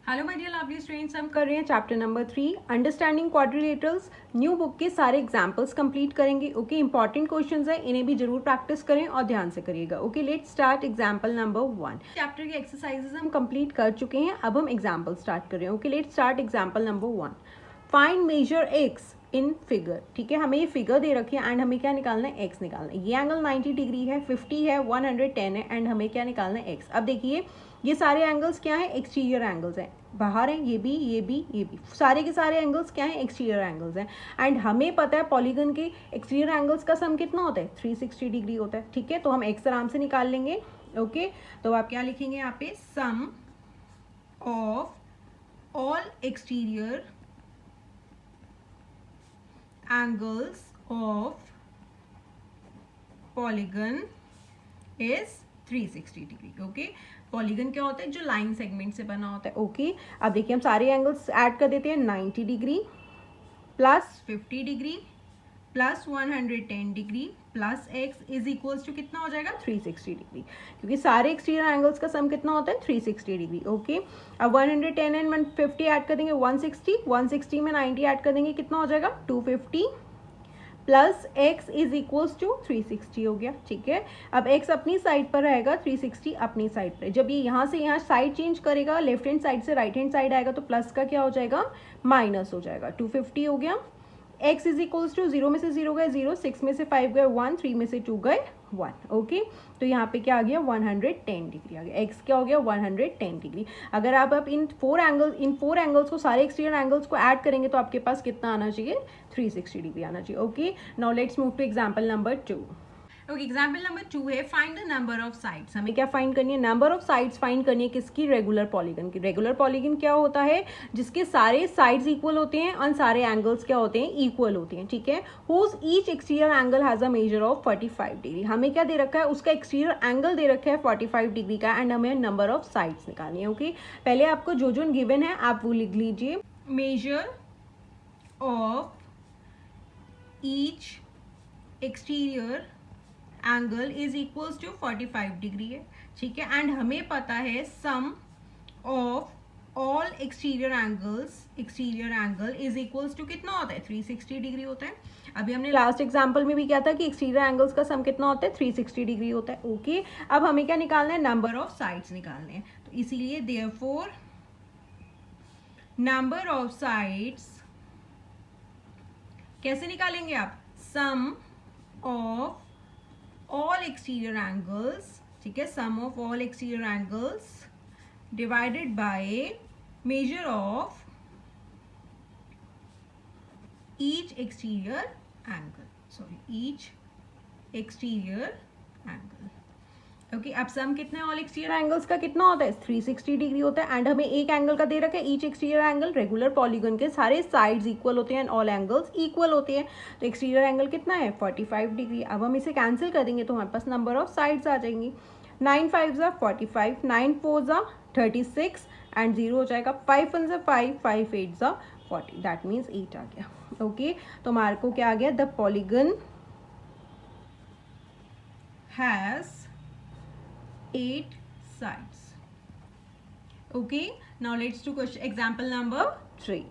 Hello my dear lovely students, हम कर रहे हैं chapter number 3 understanding quadrilaterals. New book के सारे एग्जांपल्स कंप्लीट करेंगे। ओके, इंपॉर्टेंट क्वेश्चंस हैं, इन्हें भी जरूर प्रैक्टिस करें और ध्यान से करिएगा। Okay, let's start example number 1। Chapter के एक्सरसाइजेस हम कंप्लीट कर चुके हैं, अब हम एग्जाम्पल स्टार्ट कर रहे हैं। Okay, let's start example number 1। Find measure X in figure. ठीक है, हमें ये फिगर दे रखी है एंड हमें क्या निकालना है, एक्स निकालना है। ये एंगल 90 डिग्री है, 50 है, 110 है एंड हमें क्या निकालना है, एक्स। अब देखिए ये सारे एंगल्स क्या हैं, एक्सटीरियर एंगल्स हैं, बाहर हैं, ये भी सारे के सारे एंगल्स क्या हैं, एक्सटीरियर एंगल्स हैं। एंड हमें पता है पॉलीगन के एक्सटीरियर एंगल्स का सम कितना होता है, 360 डिग्री होता है। ठीक है, तो हम एक्स आराम से निकाल लेंगे। ओके, तो आप क्या लिखेंगे यहाँ पे, sum of all exterior angles of polygon is 360 degree. Okay, polygon क्या होता है, जो लाइन सेगमेंट से बना होता है। ओके, अब देखिए हम सारे एंगल्स ऐड कर देते हैं। 90 degree plus 50 degree plus 110 degree plus X is equals to कितना हो जाएगा, 360 डिग्री, क्योंकि सारे एक्सटीरियर एंगल्स का सम कितना होता है, 360 डिग्री। ओके, अब 110 एंड 150 ऐड कर देंगे, 160 में 90 ऐड कर देंगे, कितना हो जाएगा, 250 plus X is equals to 360 हो गया। ठीक है, अब एक्स अपनी साइड पर रहेगा, 360 अपनी साइड पर। जब ये यहाँ से यहाँ साइड चेंज करेगा, लेफ्ट हैंड साइड से राइट हैंड साइड आएगा, तो प्लस का क्या हो जाएगा, माइनस हो जाएगा। 250 हो गया। x इज इक्वल्स टू 0 में से 0 गए 0, 6 में से 5 गए 1, 3 में से 2 गए 1। ओके, तो यहाँ पे क्या आ गया, 110 डिग्री आ गया। x क्या हो गया, 110 डिग्री। अगर आप इन फोर एंगल्स को, सारे एक्सटीरियर एंगल्स को ऐड करेंगे तो आपके पास कितना आना चाहिए, 360 डिग्री आना चाहिए। Okay, now let's move to example number 2। Okay, example number 2 है find the number of sides. हमें क्या फाइंड करनी है, नंबर ऑफ साइड्स फाइंड करनी है, किसकी, रेगुलर पॉलीगन की। रेगुलर पॉलीगन क्या होता है, जिसके सारे साइड्स इक्वल होते हैं और सारे एंगल्स क्या होते हैं, इक्वल होते हैं। ठीक है, whose each exterior angle has a measure of 45 degree. हमें क्या दे रखा है, उसका एक्सटीरियर एंगल दे रखा है 45 डिग्री का एंड हमें नंबर ऑफ साइड्स निकालनी है। ओके, पहले आपको जो जो गिवन है आप वो लिख लीजिए। Measure of each exterior angle is equals to 45 degree है। ठीक है, एंड हमें पता है sum of all exterior angle is equals to कितना होता है, 360 डिग्री होता है। अभी हमने लास्ट एग्जांपल में भी क्या था कि एक्सटीरियर एंगल्स का सम कितना होता है, 360 डिग्री होता है। ओके, अब हमें क्या निकालना है, नंबर ऑफ साइड्स निकालने हैं। तो इसीलिए देयरफॉर नंबर ऑफ साइड्स कैसे निकालेंगे आप, सम ऑफ all exterior angles, ठीक है, sum of all exterior angles divided by measure of each exterior angle। Okay, अब सम कितना है, ऑल एक्सटीरियर एंगल्स का कितना होता है, 360 डिग्री होता है। एंड हमें एक एंगल का दे रखा है, each exterior angle, regular polygon के सारे साइड्स इक्वल होते हैं एंड ऑल एंगल्स इक्वल होते हैं। तो एक्सटीरियर एंगल कितना है, 45 डिग्री। अब हम इसे कैंसिल कर देंगे तो हमारे पास नंबर ऑफ साइड्स आ जाएंगी। 9 5 ज़ा 45, 9 4 ज़ा 36 एंड 0 हो जाएगा। 5 1 ज़ा 5, 5 8 ज़ा 40, दैट मीन्स 8 आ गया। ओके, तो हमारे को क्या आ गया, the polygon has 8 sides। Okay, now let's do question example number 3।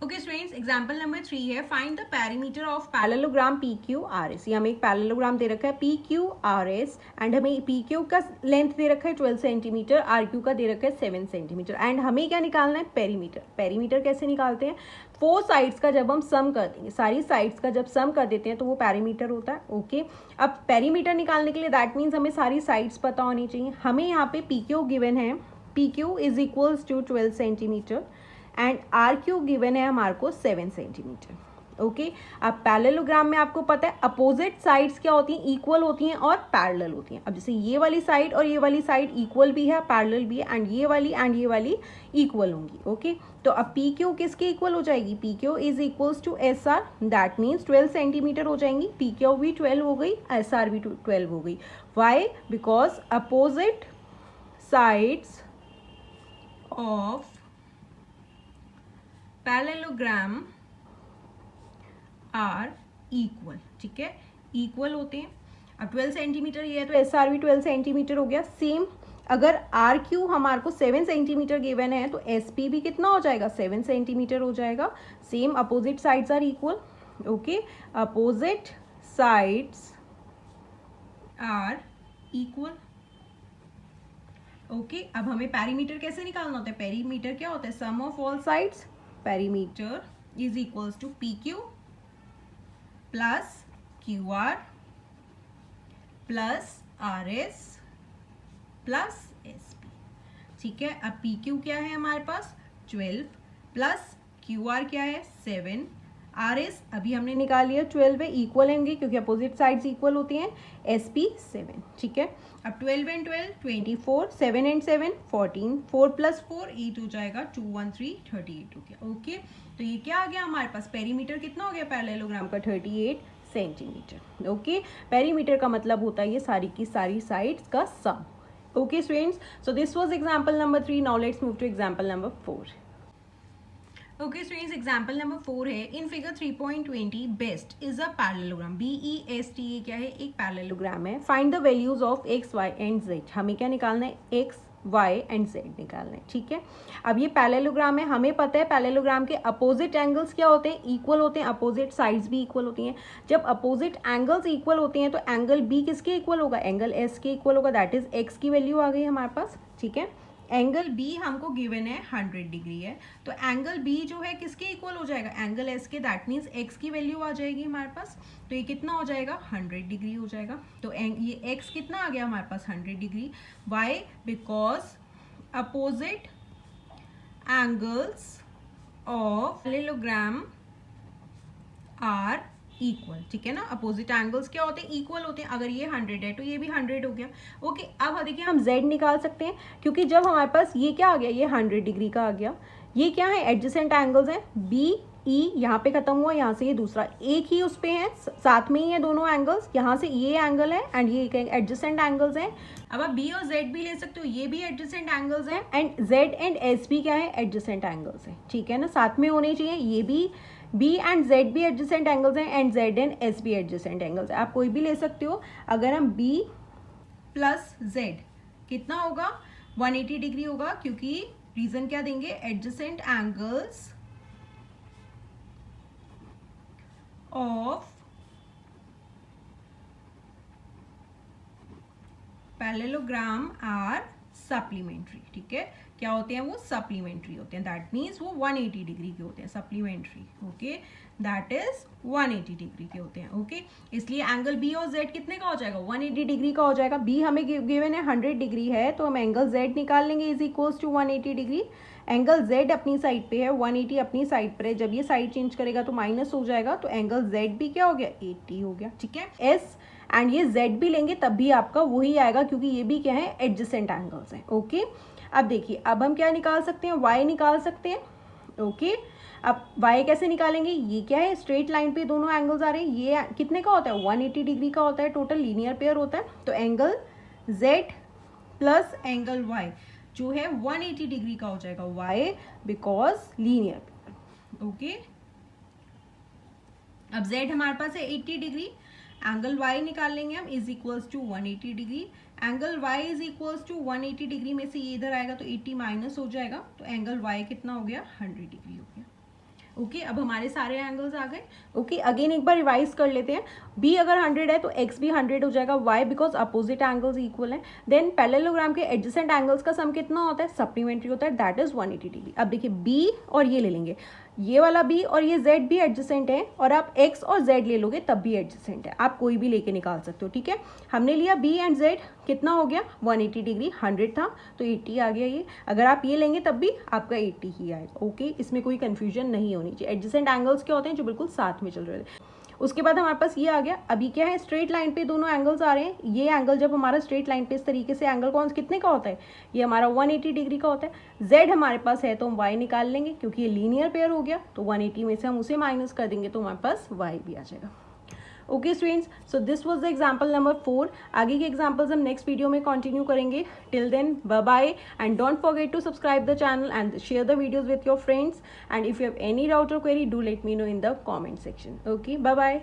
Okay students, example number 3 है find the perimeter of parallelogram PQRS। ये हमें एक पैरेललोग्राम दे रखा है PQRS एंड हमें PQ का लेंथ दे रखा है 12 सेंटीमीटर, RQ का दे रखा है 7 सेंटीमीटर एंड हमें क्या निकालना है, पेरीमीटर। पेरीमीटर कैसे निकालते हैं, 4 साइड्स का जब हम सम कर देंगे, सारी साइड्स का जब सम कर देते हैं तो वो पैरीमीटर होता है। ओके, अब पेरीमीटर निकालने के लिए दैट मीन्स हमें सारी साइड्स पता होनी चाहिए। हमें यहाँ पे PQ गिवन है, PQ is equals to 12 centimetre and RQ given है हमारे को 7 सेंटीमीटर। ओके, अब पैरेललोग्राम में आपको पता है अपोजिट साइड्स क्या होती हैं, इक्वल होती हैं और पैरेलल होती हैं। अब जैसे ये वाली साइड और ये वाली साइड इक्वल भी है, पैरेलल भी है एंड ये वाली इक्वल होंगी। ओके, तो अब PQ किसके इक्वल हो जाएगी, PQ is equals to SR, that means 12 centimetre हो जाएंगी। PQ भी 12 हो गई, SR भी 12 हो गई। Why, because opposite sides of parallelogram are equal. ठीक है, इक्वल होते हैं। अब 12 सेंटीमीटर ये है तो SR भी 12 सेंटीमीटर हो गया। सेम अगर आर क्यू हमारे को 7 सेंटीमीटर गिवन है तो एस पी भी कितना हो जाएगा, 7 सेंटीमीटर हो जाएगा. Same opposite sides are equal. Okay, opposite sides are equal. Okay, अब हमें पेरीमीटर कैसे निकालना होता है? पेरीमीटर क्या होता है? Sum of all sides. Perimeter is equals to P Q plus Q R plus R S plus S P. ठीक है, अब पी क्यू क्या है हमारे पास 12 प्लस क्यू आर क्या है 7, आर एस अभी हमने निकाल लिया 12 है, इक्वल होंगे क्योंकि अपोजिट साइड्स इक्वल होती हैं. S P 7. ठीक है, अब 12 एंड 12 24, 7 एंड 7 14, 4 प्लस 4 8 हो जाएगा, 2 1 3 38 हो गया. ओके, तो ये क्या आ गया हमारे पास? पेरीमीटर कितना हो गया पैरेललोग्राम का? 38 सेंटीमीटर. ओके, पेरीमीटर का मतलब होता है ये सारी की सारी साइड्स का सम. Okay students, so this was example number 3. Now let's move to example number 4. Okay students, example number 4 है. In figure 3.20 best is a parallelogram. BEST ये क्या है? एक parallelogram है. Find the values of x, y and z. हमें क्या निकालना है? x, y and z निकालना है. ठीक है, अब ये पैरेललोग्राम है. हमें पता है पैरेललोग्राम के अपोजिट एंगल्स क्या होते हैं? इक्वल होते हैं. अपोजिट साइड्स भी इक्वल होती हैं. जब अपोजिट एंगल्स इक्वल होते हैं तो एंगल बी किसके इक्वल होगा? एंगल एस के इक्वल होगा. दैट इज एक्स की वैल्यू आ गई हमारे पास. ठीक है, एंगल बी हमको गिवन है 100 डिग्री है, तो एंगल बी जो है किसके इक्वल हो जाएगा? एंगल एस के. दैट मीन्स एक्स की वैल्यू आ जाएगी हमारे पास. तो ये कितना हो जाएगा? 100 डिग्री हो जाएगा. तो ये एक्स कितना आ गया हमारे पास? 100 degree. Why? Because opposite angles of parallelogram are equal. ठीक है ना, अपोजिट एंगल्स क्या होते हैं? इक्वल होते हैं. अगर ये 100 है तो ये भी 100 हो गया. ओके, अब देखिए हम z निकाल सकते हैं क्योंकि जब हमारे पास ये क्या आ गया? ये 100 डिग्री का आ गया. ये क्या है? एडजेसेंट एंगल्स हैं. बी ई यहाँ पे खत्म हुआ, यहाँ से ये दूसरा एक ही उस पे है, साथ में ही है दोनों एंगल्स. यहाँ से ये एंगल है एंड ये एडजेसेंट एंगल्स हैं. अब आप बी और जेड भी ले सकते हो, ये भी एडजेसेंट एंगल्स हैं एंड जेड एंड एस भी क्या है? एडजेसेंट एंगल्स हैं. ठीक है ना, साथ में होने चाहिए. ये भी बी एंड जेड भी एडजेसेंट एंगल्स हैं एंड जेड एंड एस भी एडजेसेंट एंगल्स हैं. आप कोई भी ले सकते हो. अगर हम बी प्लस जेड कितना होगा? 180 डिग्री होगा, क्योंकि रीजन क्या देंगे? Adjacent angles of parallelogram are supplementary. ठीक है, क्या होते हैं वो? सप्लीमेंट्री होते हैं. दैट मीन्स वो 180 डिग्री के होते हैं. Supplementary. Okay, that is 180 degree के होते हैं. ओके, इसलिए एंगल बी और जेड कितने का हो जाएगा? 180 डिग्री का हो जाएगा. बी हमें गिवन है 100 डिग्री है, तो हम एंगल जेड निकाल लेंगे is equals to 180 degree. Angle Z अपनी साइड पे है, 180 अपनी साइड पर है. जब ये साइड चेंज करेगा तो माइनस हो जाएगा, तो एंगल जेड भी क्या हो गया? 80 हो गया. ठीक है, एस एंड ये z भी लेंगे तब भी आपका वही आएगा, क्योंकि ये भी क्या है? एडजेसेंट एंगल्स हैं. ओके, अब देखिए, अब हम क्या निकाल सकते हैं? y निकाल सकते हैं. ओके, अब y कैसे निकालेंगे? ये क्या है? स्ट्रेट लाइन पे दोनों एंगल्स आ रहे हैं. ये कितने का होता है? 180 डिग्री का होता है. टोटल लीनियर पेयर होता है. तो angle z plus angle y जो है 180 डिग्री का हो जाएगा. y because linear pair. Okay, अब z हमारे पास है 80 डिग्री. एंगल y निकाल लेंगे हम is equals to 180 degree. Angle y is equals to 180 degree में से ये इधर आएगा तो 80 माइनस हो जाएगा, तो एंगल y कितना हो गया? 100 डिग्री हो गया. ओके, अब हमारे सारे एंगल्स आ गए. ओके, अगेन एक बार रिवाइज कर लेते हैं. b अगर 100 है तो x भी 100 हो जाएगा. y because opposite angles equal हैं. देन पैरेललोग्राम के एडजेसेंट एंगल्स का सम कितना होता है? सप्लीमेंट्री होता है. That is 180 degree. अब देखिए b और ये ले लेंगे, ये वाला b और ये z भी एडजेसेंट है, और आप x और z ले लोगे तब भी एडजेसेंट है. आप कोई भी लेके निकाल सकते हो. ठीक है, हमने लिया b एंड z, कितना हो गया? 180 डिग्री. 100 था तो 80 आ गया. ये अगर आप ये लेंगे तब भी आपका 80 ही आएगा. ओके, इसमें कोई कंफ्यूजन नहीं होनी चाहिए. एडजेसेंट एंगल्स क्या होते हैं? जो बिल्कुल साथ में चल रहे थे. उसके बाद हमारे पास ये आ गया. अभी क्या है? स्ट्रेट लाइन पे दोनों एंगल्स आ रहे हैं. ये एंगल जब हमारा स्ट्रेट लाइन पे इस तरीके से एंगल कौन कितने का होता है? ये हमारा 180 डिग्री का होता है. z हमारे पास है तो हम y निकाल लेंगे, क्योंकि ये लीनियर पेयर हो गया. तो 180 में से हम उसे माइनस कर देंगे तो हमारे पास y भी आ जाएगा. Okay students, so this was the example number 4. आगे के एग्जांपल्स हम नेक्स्ट वीडियो में कंटिन्यू करेंगे. Till then bye bye, and don't forget to subscribe the channel and share the videos with your friends. And if you have any doubt और query, do let me know in the comment section. Okay, bye bye.